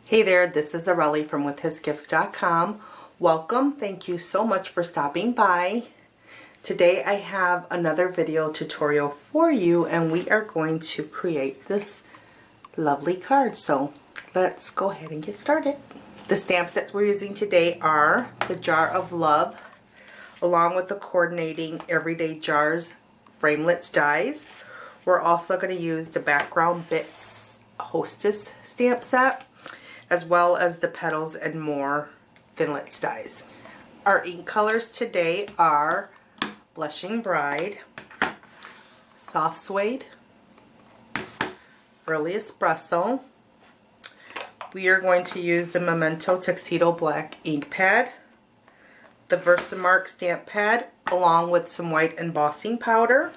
Hey there, this is Areli from withhisgifts.com. Welcome, thank you so much for stopping by. Today I have another video tutorial for you and we are going to create this lovely card. So let's go ahead and get started. The stamp sets we're using today are the Jar of Love along with the coordinating Everyday Jars Framelits dies. We're also going to use the Background Bits Hostess stamp set, as well as the Petals and More Thinlits dies. Our ink colors today are Blushing Bride, Soft Suede, Early Espresso. We are going to use the Memento Tuxedo Black ink pad, the Versamark stamp pad, along with some white embossing powder.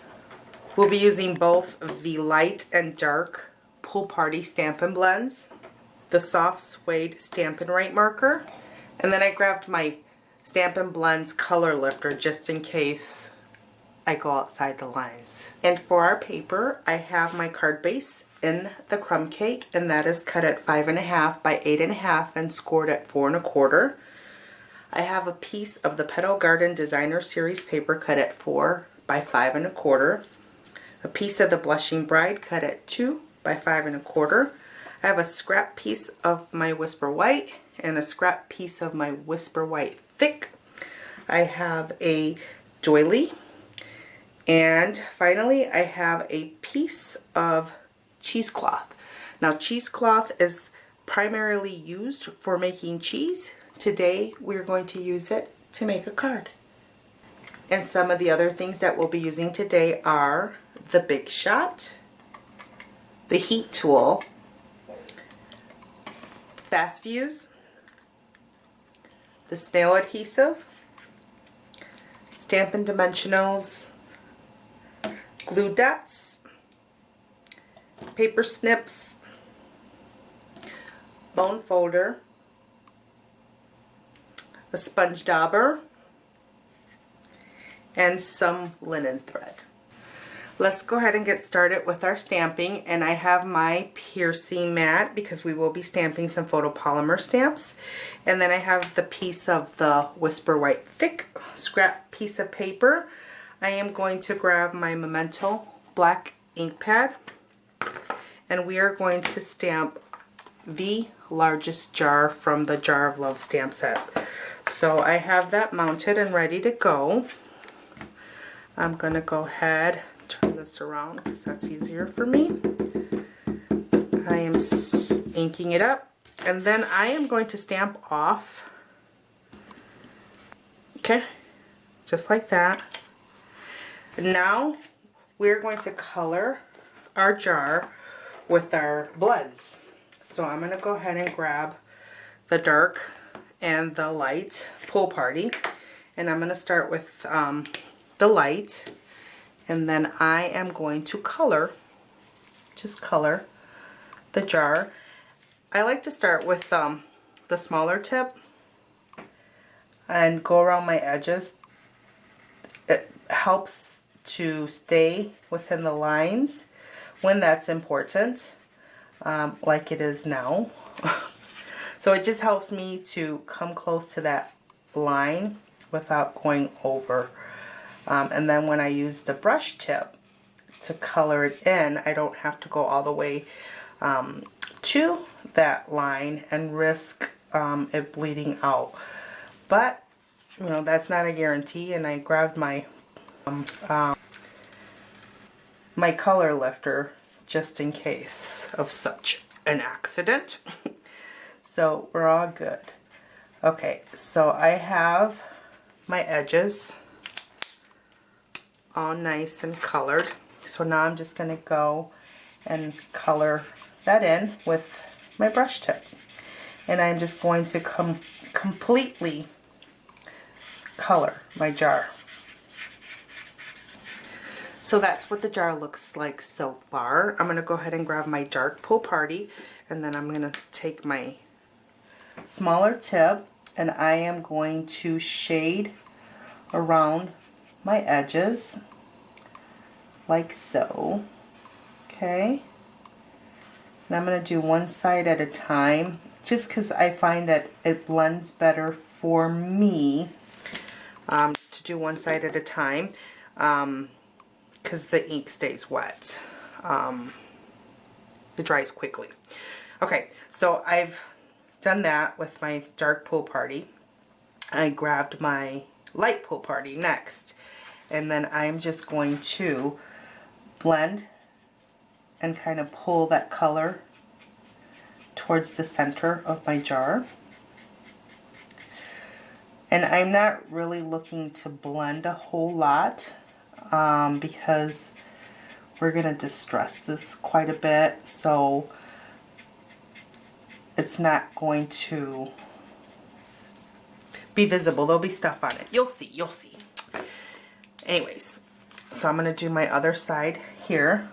We'll be using both the light and dark Pool Party Stampin' blends, the Soft Suede Stampin' Right marker, and then I grabbed my Stampin' Blends color lifter just in case I go outside the lines. And for our paper, I have my card base in the crumb cake, and that is cut at 5.5 by 8.5 and scored at 4 1/4. I have a piece of the Petal Garden Designer Series paper cut at 4 by 5 1/4. A piece of the Blushing Bride cut at 2 by 5 1/4. I have a scrap piece of my Whisper White and a scrap piece of my Whisper White Thick. I have a doily, and finally I have a piece of cheesecloth. Now cheesecloth is primarily used for making cheese. Today we're going to use it to make a card. And some of the other things that we'll be using today are the Big Shot, the Heat Tool, Fast Fuse, the Snail Adhesive, Stampin' Dimensionals, glue dots, paper snips, bone folder, a sponge dauber, and some linen thread. Let's go ahead and get started with our stamping, and I have my piercing mat because we will be stamping some photopolymer stamps, and then I have the piece of the Whisper White Thick scrap piece of paper. I am going to grab my Memento black ink pad, and we are going to stamp the largest jar from the Jar of Love stamp set. So I have that mounted and ready to go. I'm going to go ahead, turn this around because that's easier for me. I am inking it up, and then I am going to stamp off. Okay, just like that. Now we're going to color our jar with our blends. So I'm going to go ahead and grab the dark and the light Pool Party, and I'm going to start with the light, and then I am going to color, just color the jar. I like to start with the smaller tip and go around my edges. It helps to stay within the lines when that's important, like it is now. So it just helps me to come close to that line without going over. And then when I use the brush tip to color it in, I don't have to go all the way to that line and risk it bleeding out. But, you know, that's not a guarantee, and I grabbed my my color lifter just in case of such an accident. So we're all good. Okay, so I have my edges all nice and colored. So now I'm just going to go and color that in with my brush tip. And I'm just going to completely color my jar. So that's what the jar looks like so far. I'm going to go ahead and grab my dark Pool Party, and then I'm going to take my smaller tip and I am going to shade around my edges like so. Okay, and I'm going to do one side at a time just because I find that it blends better for me to do one side at a time, because the ink stays wet. It dries quickly. Okay, so I've done that with my dark pool party. I grabbed my light pool party next, and then I'm just going to blend and kind of pull that color towards the center of my jar. And I'm not really looking to blend a whole lot because we're going to distress this quite a bit, so it's not going to be visible. There'll be stuff on it. You'll see, you'll see. Anyways, so I'm going to do my other side here.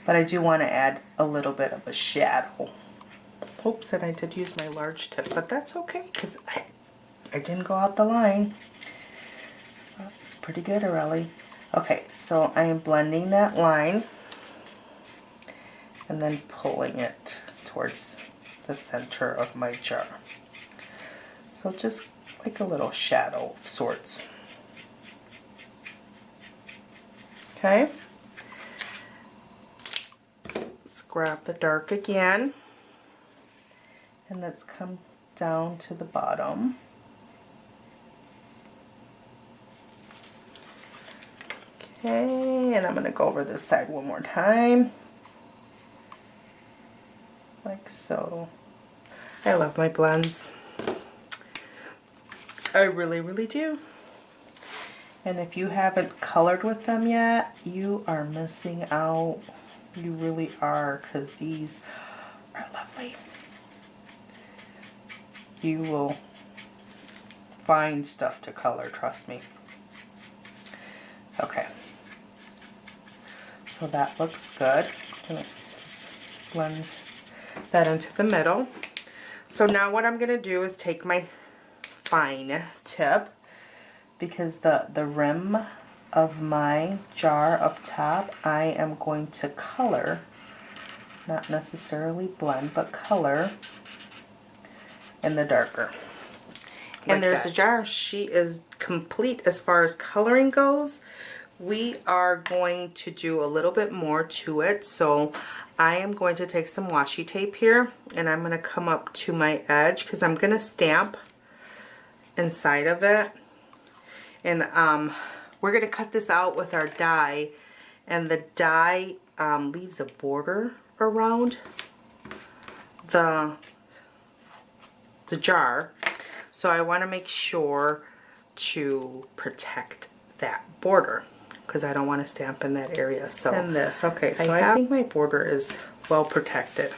But I do want to add a little bit of a shadow. Oops, and I did use my large tip, but that's okay because I didn't go out the line. Oh, it's pretty good, Aurelie. Okay, so I am blending that line and then pulling it towards the center of my jar. So just like a little shadow of sorts. Okay. Let's grab the dark again. And let's come down to the bottom. Okay, and I'm going to go over this side one more time. Like so. I love my blends. I really, really do. And if you haven't colored with them yet, you are missing out. You really are, because these are lovely. You will find stuff to color, trust me. Okay. So that looks good. I'm going to just blend that into the middle. So now what I'm going to do is take my fine tip, because the rim of my jar up top, I am going to color, not necessarily blend, but color in the darker. And there's a jar. She is complete as far as coloring goes. We are going to do a little bit more to it, so I am going to take some washi tape here, and I'm going to come up to my edge because I'm going to stamp inside of it. And we're going to cut this out with our die, and the die leaves a border around the jar, so I want to make sure to protect that border because I don't want to stamp in that area. So and this, okay, so I think my border is well protected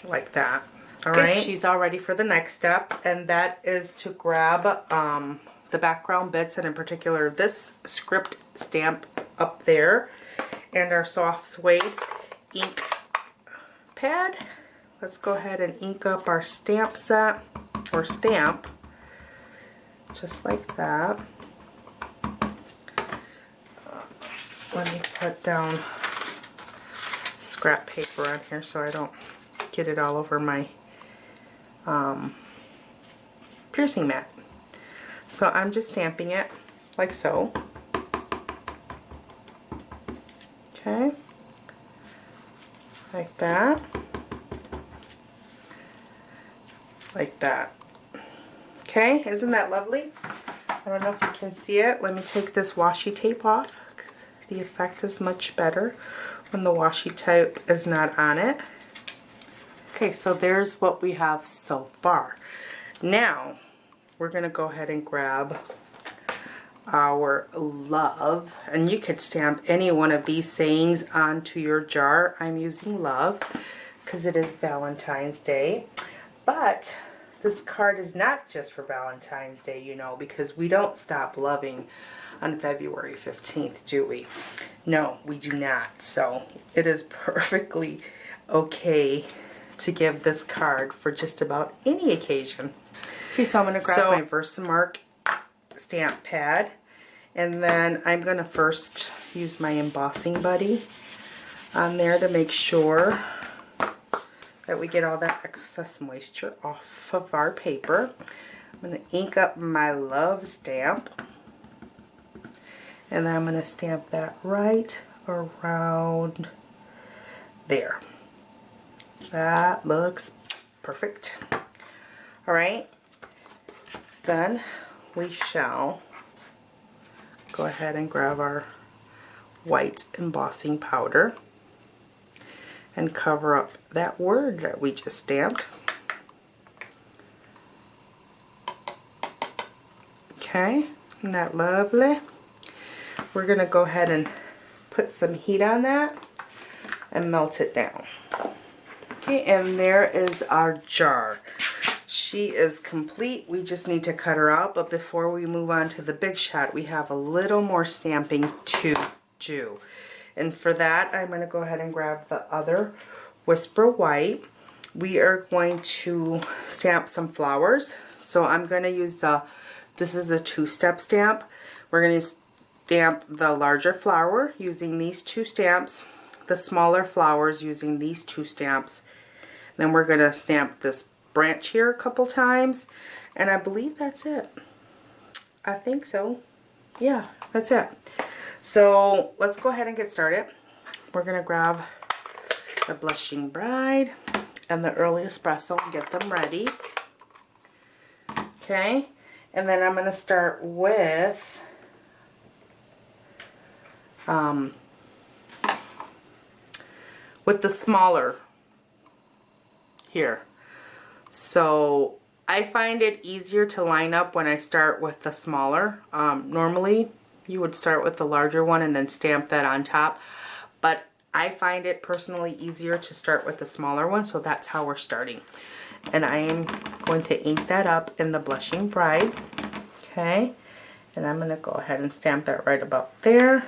like that. All right, she's all ready for the next step, and that is to grab the background bits, and in particular this script stamp up there and our soft suede ink pad. Let's go ahead and ink up our stamp set, or stamp, just like that. Let me put down scrap paper on here so I don't get it all over my piercing mat. So I'm just stamping it like so. Okay, like that. Like that. Okay, isn't that lovely? I don't know if you can see it. Let me take this washi tape off. The effect is much better when the washi tape is not on it. Okay, so there's what we have so far. Now, we're going to go ahead and grab our love. And you could stamp any one of these sayings onto your jar. I'm using love because it is Valentine's Day. But this card is not just for Valentine's Day, you know, because we don't stop loving on February 15th, do we? No, we do not. So it is perfectly okay to give this card for just about any occasion. Okay, so I'm going to grab my Versamark stamp pad, and then I'm going to first use my embossing buddy on there to make sure that we get all that excess moisture off of our paper. I'm going to ink up my love stamp. And then I'm going to stamp that right around there. That looks perfect. Alright, then we shall go ahead and grab our white embossing powder and cover up that word that we just stamped. Okay, isn't that lovely? We're going to go ahead and put some heat on that and melt it down. Okay, and there is our jar. She is complete. We just need to cut her out, but before we move on to the big shot, we have a little more stamping to do. And for that, I'm going to go ahead and grab the other Whisper White. We are going to stamp some flowers. So I'm going to use this is a two-step stamp. We're going to stamp the larger flower using these two stamps, the smaller flowers using these two stamps. Then we're going to stamp this branch here a couple times, and I believe that's it. I think so. Yeah, that's it. So let's go ahead and get started. We're going to grab the Blushing Bride and the Early Espresso and get them ready. Okay, and then I'm going to start with the smaller here. So I find it easier to line up when I start with the smaller. Normally you would start with the larger one and then stamp that on top, but I find it personally easier to start with the smaller one, so that's how we're starting. And I am going to ink that up in the Blushing Bride. Okay, and I'm going to go ahead and stamp that right about there.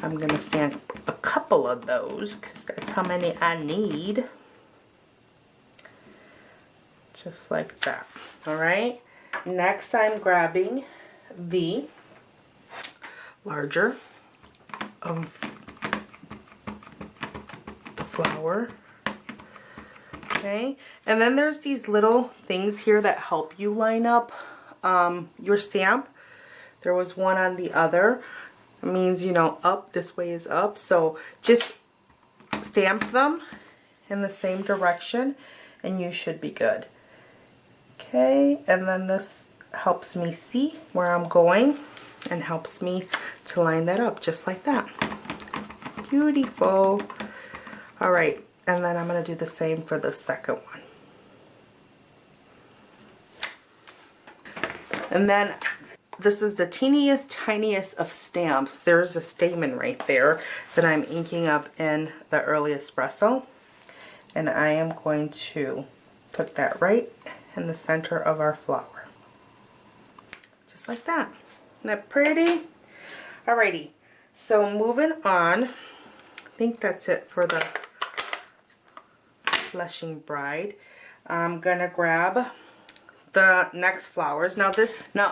I'm going to stamp a couple of those because that's how many I need. Just like that. Alright, next I'm grabbing the larger of the flower. Okay, and then there's these little things here that help you line up your stamp. There was one on the other. It means, you know, up, this way is up. So just stamp them in the same direction and you should be good. Okay, and then this helps me see where I'm going and helps me to line that up just like that. Beautiful. Alright, and then I'm going to do the same for the second one. And then this is the teeniest, tiniest of stamps. There's a stamen right there that I'm inking up in the Early Espresso. And I am going to put that right in the center of our flower. Just like that. Isn't that pretty? Alrighty, so moving on. I think that's it for the Blushing Bride. I'm gonna grab the next flowers. Now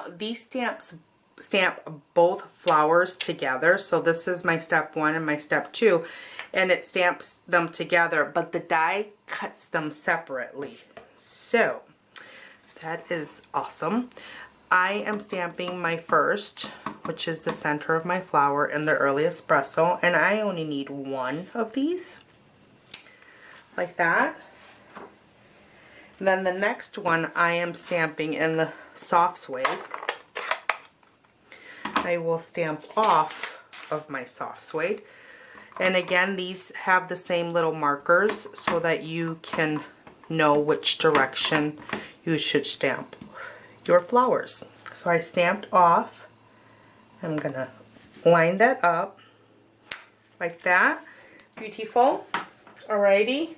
these stamps stamp both flowers together. So this is my step 1 and my step 2, and it stamps them together, but the die cuts them separately. So that is awesome. I am stamping my first, which is the center of my flower, in the Early Espresso, and I only need one of these, like that. And then the next one I am stamping in the Soft Suede. I will stamp off of my Soft Suede. And again, these have the same little markers so that you can know which direction you should stamp your flowers. So I stamped off. I'm gonna line that up like that. Beautiful. Alrighty.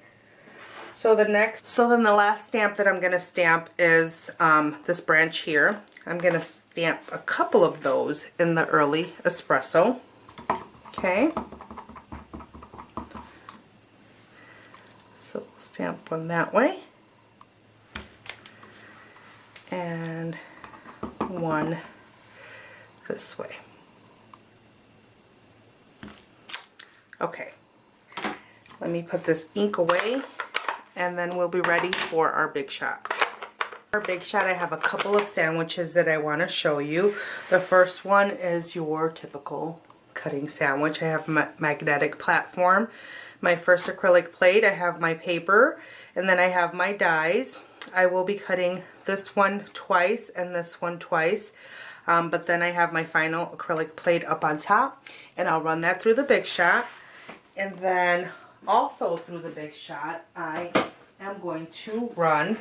So then the last stamp that I'm gonna stamp is this branch here. I'm gonna stamp a couple of those in the Early Espresso. Okay. So we'll stamp one that way. And one this way. Let me put this ink away, and then we'll be ready for our big shot. Our big shot, I have a couple of sandwiches that I want to show you. The first one is your typical cutting sandwich. I have my magnetic platform, my first acrylic plate, I have my paper, and then I have my dies. I will be cutting this one twice and this one twice, but then I have my final acrylic plate up on top, and I'll run that through the big shot. And then also through the big shot, I am going to run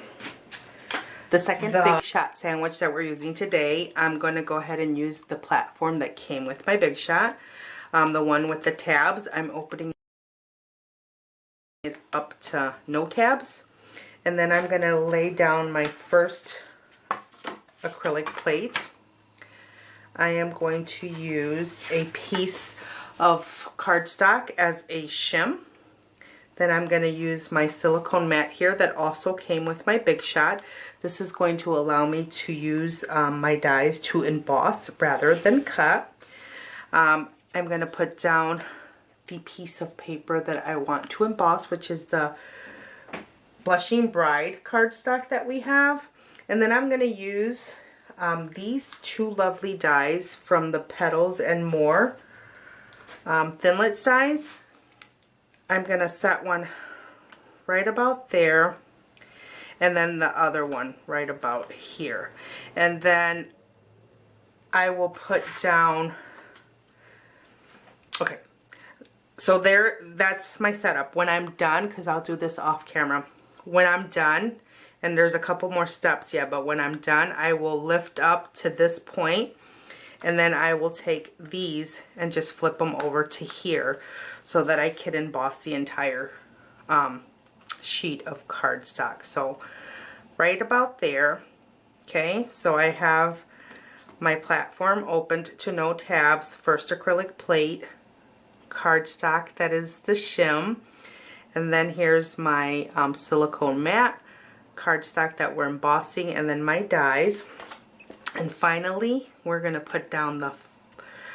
the second big shot sandwich that we're using today. I'm going to go ahead and use the platform that came with my big shot. The one with the tabs, I'm opening it up to no tabs. And then I'm going to lay down my first acrylic plate. I am going to use a piece of cardstock as a shim. Then I'm going to use my silicone mat here that also came with my big shot. This is going to allow me to use my dies to emboss rather than cut. I'm going to put down the piece of paper that I want to emboss, which is the Blushing Bride cardstock that we have. And then I'm going to use these two lovely dies from the Petals and More Thinlits dies. I'm going to set one right about there, and then the other one right about here. And then I will put down, okay, so there, that's my setup. When I'm done, because I'll do this off camera, when I'm done, and there's a couple more steps yet, but when I'm done, I will lift up to this point, and then I will take these and just flip them over to here so that I can emboss the entire sheet of cardstock. So right about there, okay, so I have my platform opened to no tabs, first acrylic plate, cardstock that is the shim, and then here's my silicone mat, cardstock that we're embossing, and then my dies. And finally, we're going to put down the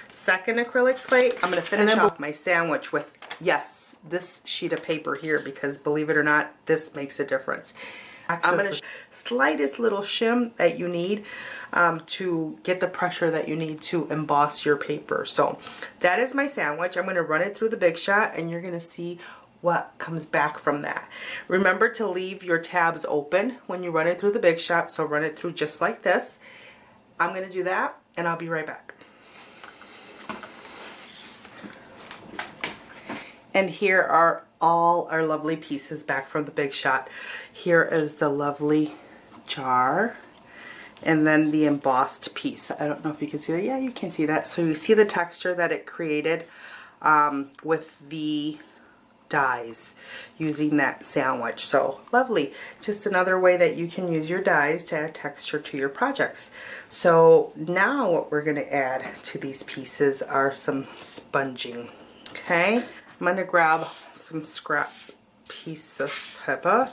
second acrylic plate. I'm going to finish off my sandwich with, yes, this sheet of paper here, because believe it or not, this makes a difference. I'm going to slightest little shim that you need to get the pressure that you need to emboss your paper. So that is my sandwich. I'm going to run it through the big shot, and you're going to see what comes back from that. Remember to leave your tabs open when you run it through the big shot, so run it through just like this. I'm going to do that, and I'll be right back. And here are all our lovely pieces back from the big shot. Here is the lovely jar, and then the embossed piece. I don't know if you can see that. Yeah, you can see that. So you see the texture that it created with the dies using that sandwich. So lovely. Just another way that you can use your dies to add texture to your projects. So now what we're going to add to these pieces are some sponging. Okay, I'm going to grab some scrap piece of paper,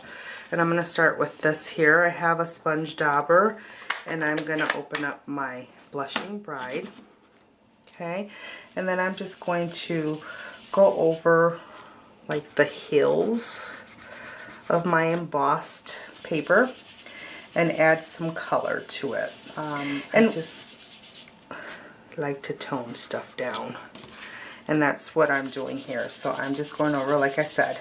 and I'm going to start with this here. I have a sponge dauber, and I'm going to open up my Blushing Bride. Okay, and then I'm just going to go over like the hills of my embossed paper and add some color to it. And just like to tone stuff down, and that's what I'm doing here. So I'm just going over, like I said,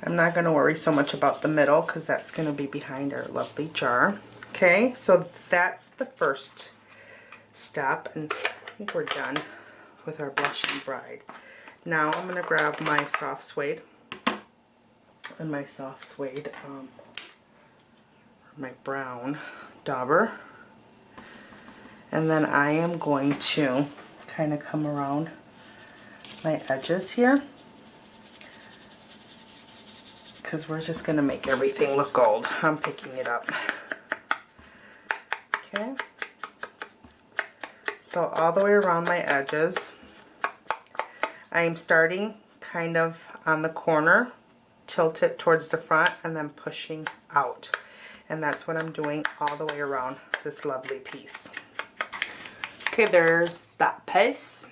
I'm not going to worry so much about the middle because that's going to be behind our lovely jar. Okay, so that's the first step, and I think we're done with our Blushing Bride. Now I'm going to grab my soft suede and my soft suede, my brown dauber, and then I am going to kind of come around my edges here, because we're just going to make everything look gold. I'm picking it up. Okay, so all the way around my edges, I'm starting kind of on the corner, tilt it towards the front, and then pushing out. And that's what I'm doing all the way around this lovely piece. Okay, there's that piece.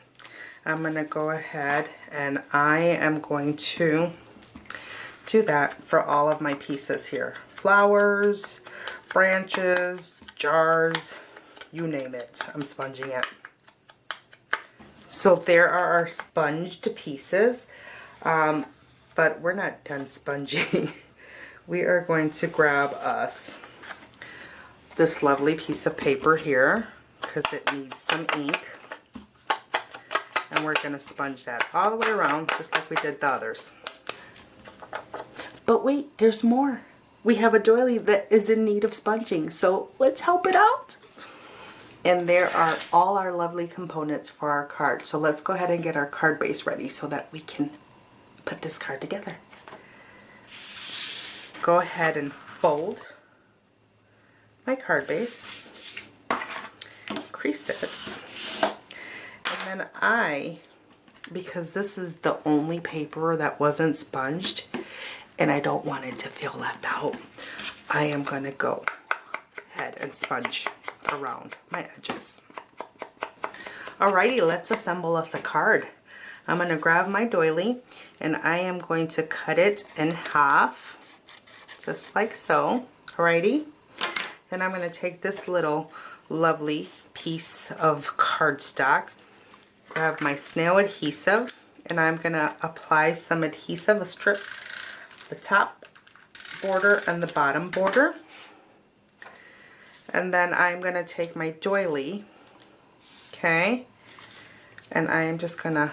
I'm going to go ahead and I am going to do that for all of my pieces here. Flowers, branches, jars, you name it. I'm sponging it. So there are our sponged pieces, but we're not done sponging. We are going to grab us this lovely piece of paper here because it needs some ink. And we're going to sponge that all the way around just like we did the others. But wait, there's more. We have a doily that is in need of sponging, so let's help it out. And there are all our lovely components for our card. So let's go ahead and get our card base ready so that we can put this card together. Go ahead and fold my card base, crease it, and then because this is the only paper that wasn't sponged and I don't want it to feel left out, I am going to go ahead and sponge around my edges. Alrighty, let's assemble us a card. I'm going to grab my doily and I am going to cut it in half, just like so. Alrighty, then I'm going to take this little lovely piece of cardstock, grab my snail adhesive, and I'm going to apply some adhesive, a strip, the top border and the bottom border. And then I'm going to take my doily, okay, and I am just going to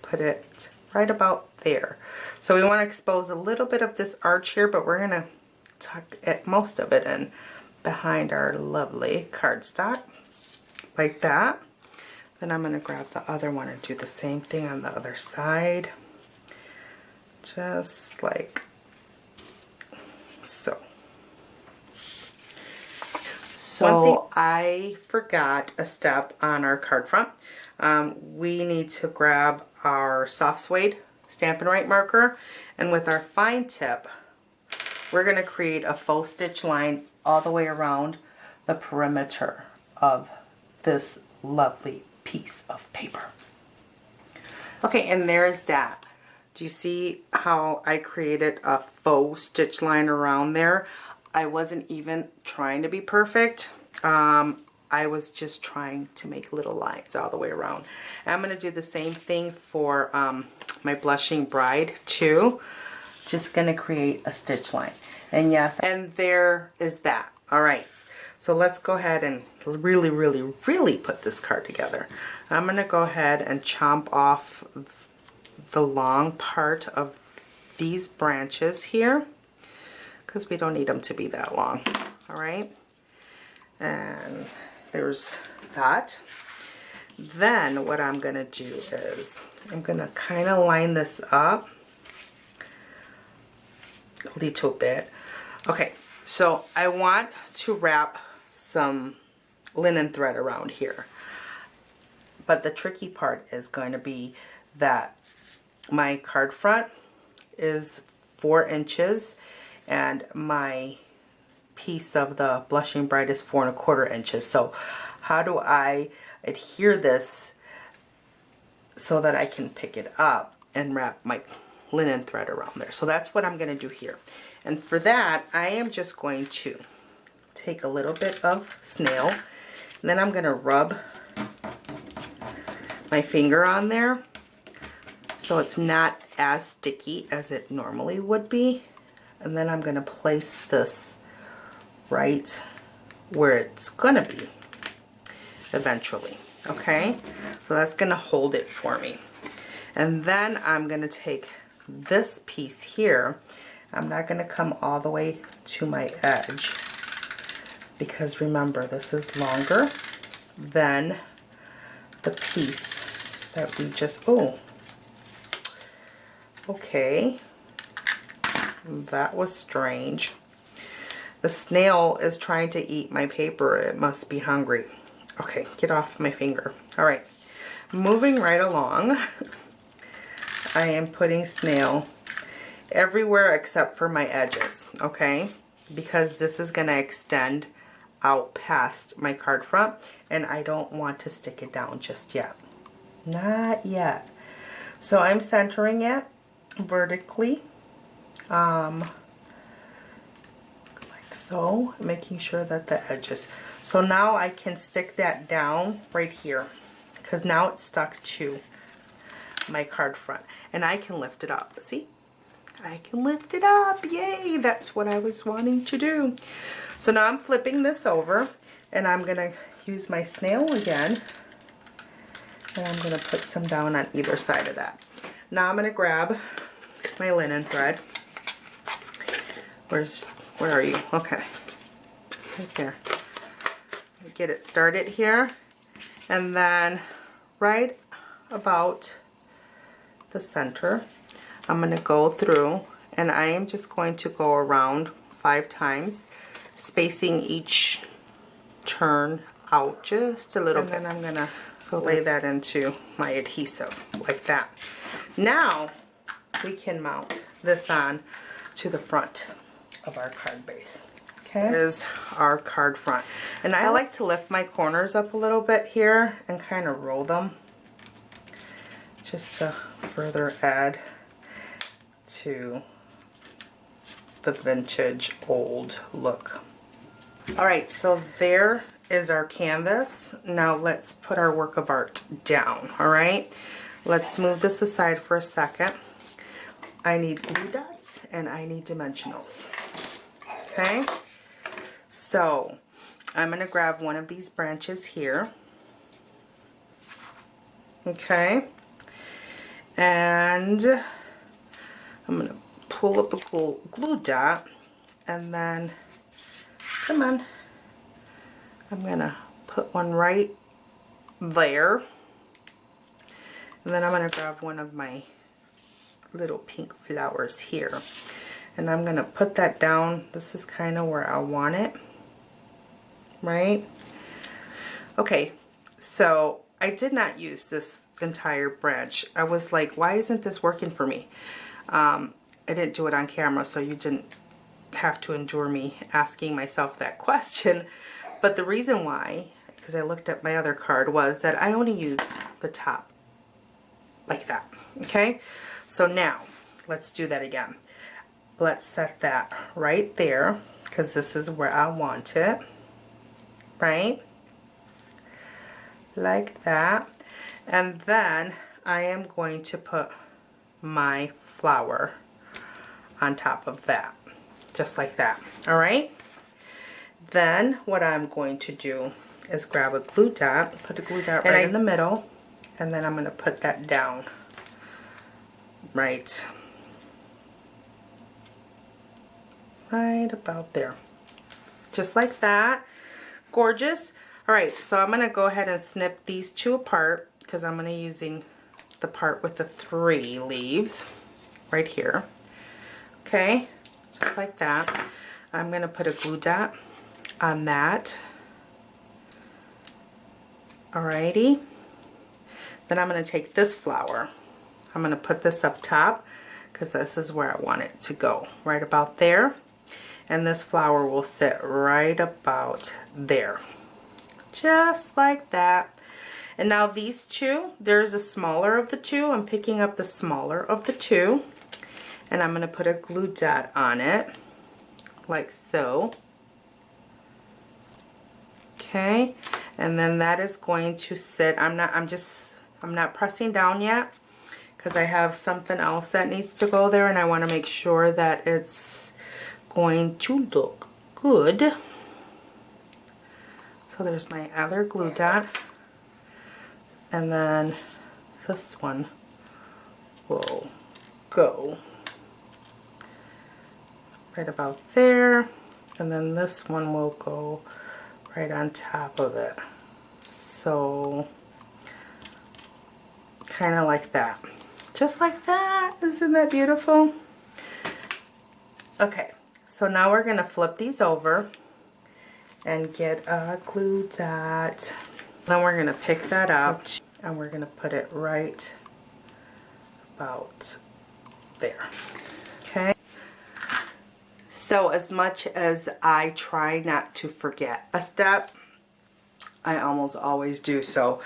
put it right about there. So we want to expose a little bit of this arch here, but we're going to tuck most of it in behind our lovely cardstock, like that. Then I'm going to grab the other one and do the same thing on the other side, just like so. So I forgot a step on our card front. We need to grab our soft suede Stampin' Right marker, and with our fine tip, we're going to create a faux stitch line all the way around the perimeter of this lovely piece of paper. Okay, and there's that. Do you see how I created a faux stitch line around there? I wasn't even trying to be perfect. I was just trying to make little lines all the way around. And I'm going to do the same thing for my blushing bride too. Just going to create a stitch line. And yes, and there is that. All right. So let's go ahead and really, really, really put this card together. I'm going to go ahead and chomp off the long part of these branches here, because we don't need them to be that long. All right, and there's that. Then what I'm going to do is I'm going to kind of line this up a little bit. Okay, so I want to wrap some linen thread around here, but the tricky part is going to be that my card front is 4 inches and my piece of the blushing bride is 4 1/4 inches. So how do I adhere this so that I can pick it up and wrap my linen thread around there? So that's what I'm going to do here. And for that, I am just going to take a little bit of snail, and then I'm going to rub my finger on there so it's not as sticky as it normally would be. And then I'm going to place this right where it's going to be eventually. Okay, so that's going to hold it for me. And then I'm going to take this piece here. I'm not going to come all the way to my edge, because remember, this is longer than the piece that we just, oh, okay, that was strange. The snail is trying to eat my paper. It must be hungry. Okay, get off my finger. All right, moving right along. I am putting snail everywhere except for my edges, okay? Because this is going to extend out past my card front, and I don't want to stick it down just yet. Not yet. So I'm centering it vertically, like so, making sure that the edges. So now I can stick that down right here, because now it's stuck to my card front, and I can lift it up. See? I can lift it up. Yay! That's what I was wanting to do. So now I'm flipping this over, and I'm gonna use my snail again, and I'm gonna put some down on either side of that. Now I'm gonna grab my linen thread. Where are you? Okay, right there. Get it started here, and then right about the center, I'm going to go through, and I am just going to go around 5 times, spacing each turn out just a little bit. And then I'm going to lay that into my adhesive like that. Now we can mount this on to the front of our card base. Okay, is our card front, and I like to lift my corners up a little bit here and kind of roll them just to further add to the vintage old look. Alright, so there is our canvas. Now let's put our work of art down. Alright, let's move this aside for a second. I need glue dots and I need dimensionals. Okay, so I'm going to grab one of these branches here. Okay, and I'm going to pull up a glue dot, and then, come on, I'm going to put one right there, and then I'm going to grab one of my little pink flowers here, and I'm going to put that down. This is kind of where I want it, right? Okay, so I did not use this entire branch. I was like, why isn't this working for me? I didn't do it on camera, so you didn't have to endure me asking myself that question. But the reason why, because I looked at my other card, was that I only used the top like that. Okay, so now let's do that again. Let's set that right there, because this is where I want it, right? Like that. And then I am going to put my flower on top of that, just like that. All right, then what I'm going to do is grab a glue dot, put a glue dot right in the middle, and then I'm going to put that down right about there, just like that. Gorgeous. All right, so I'm going to go ahead and snip these two apart, because I'm going to be using the part with the 3 leaves right here. Okay, just like that. I'm going to put a glue dot on that. Alrighty. Then I'm going to take this flower. I'm going to put this up top, because this is where I want it to go, right about there. And this flower will sit right about there. Just like that. And now these two, there's a smaller of the two. I'm picking up the smaller of the two, and I'm going to put a glue dot on it like so. Okay, and then that is going to sit. I'm not pressing down yet, because I have something else that needs to go there, and I want to make sure that it's going to look good. So there's my other glue dot, and then this one will go right about there, and then this one will go right on top of it. So kind of like that, just like that. Isn't that beautiful? Okay, so now we're going to flip these over and get a glue dot. Then we're going to pick that up and we're going to put it right about there. Okay. So as much as I try not to forget a step, I almost always do. So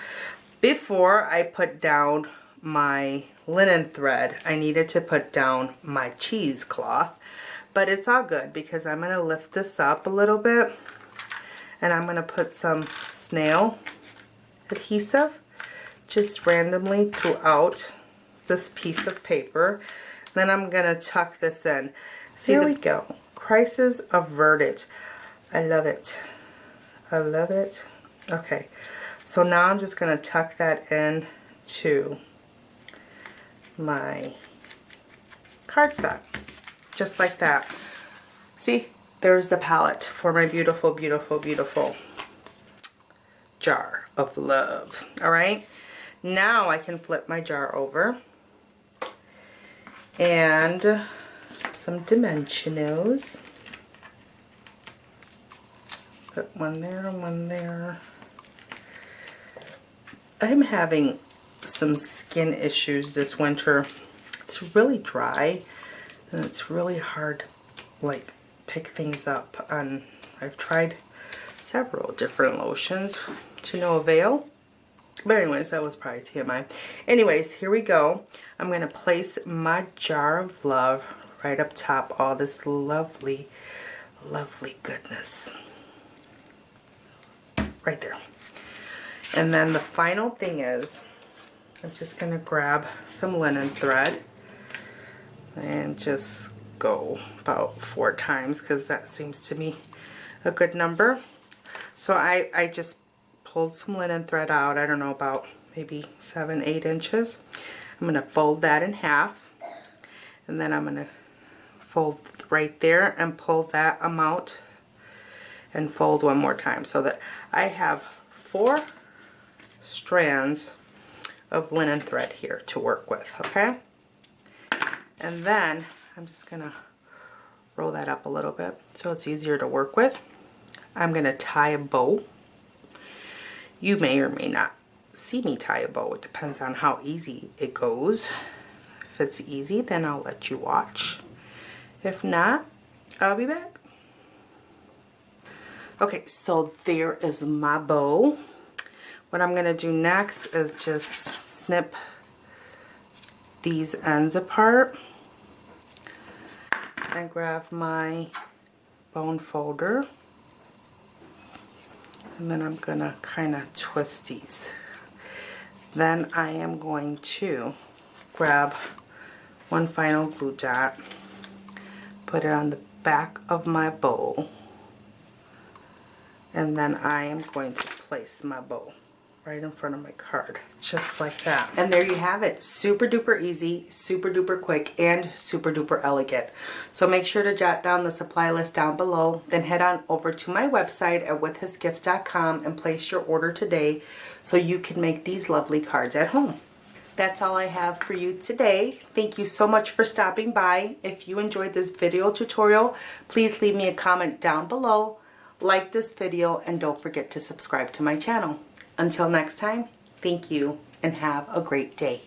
Before I put down my linen thread, I needed to put down my cheesecloth, but it's all good because I'm going to lift this up a little bit and I'm going to put some snail adhesive just randomly throughout this piece of paper. Then I'm going to tuck this in. See, there we go. Crisis averted. I love it. I love it. Okay, so now I'm just going to tuck that in to my cardstock, just like that. See, there's the palette for my beautiful, beautiful, beautiful jar of love. All right, now I can flip my jar over and some dimensionals. Put one there and one there. I'm having some skin issues this winter. It's really dry and it's really hard to like pick things up. And I've tried several different lotions to no avail. But anyways, that was probably TMI. Anyways, here we go. I'm going to place my jar of love right up top. All this lovely, lovely goodness. Right there. And then the final thing is, I'm just going to grab some linen thread and just go about 4 times because that seems to me a good number. So I just pulled some linen thread out, I don't know, about maybe 7-8 inches. I'm going to fold that in half and then I'm going to fold right there and pull that amount and fold one more time so that I have 4 strands of linen thread here to work with, okay? And then I'm just gonna roll that up a little bit so it's easier to work with. I'm gonna tie a bow. You may or may not see me tie a bow. It depends on how easy it goes. If it's easy, then I'll let you watch. If not, I'll be back. Okay, so there is my bow. What I'm going to do next is just snip these ends apart and grab my bone folder, and then I'm going to kind of twist these. Then I am going to grab one final glue dot, put it on the back of my bow, and then I am going to place my bow right in front of my card, just like that. And there you have it. Super duper easy, super duper quick, and super duper elegant. So make sure to jot down the supply list down below, then head on over to my website at withhisgifts.com and place your order today so you can make these lovely cards at home. That's all I have for you today. Thank you so much for stopping by. If you enjoyed this video tutorial, please leave me a comment down below, like this video, and don't forget to subscribe to my channel. Until next time, thank you and have a great day.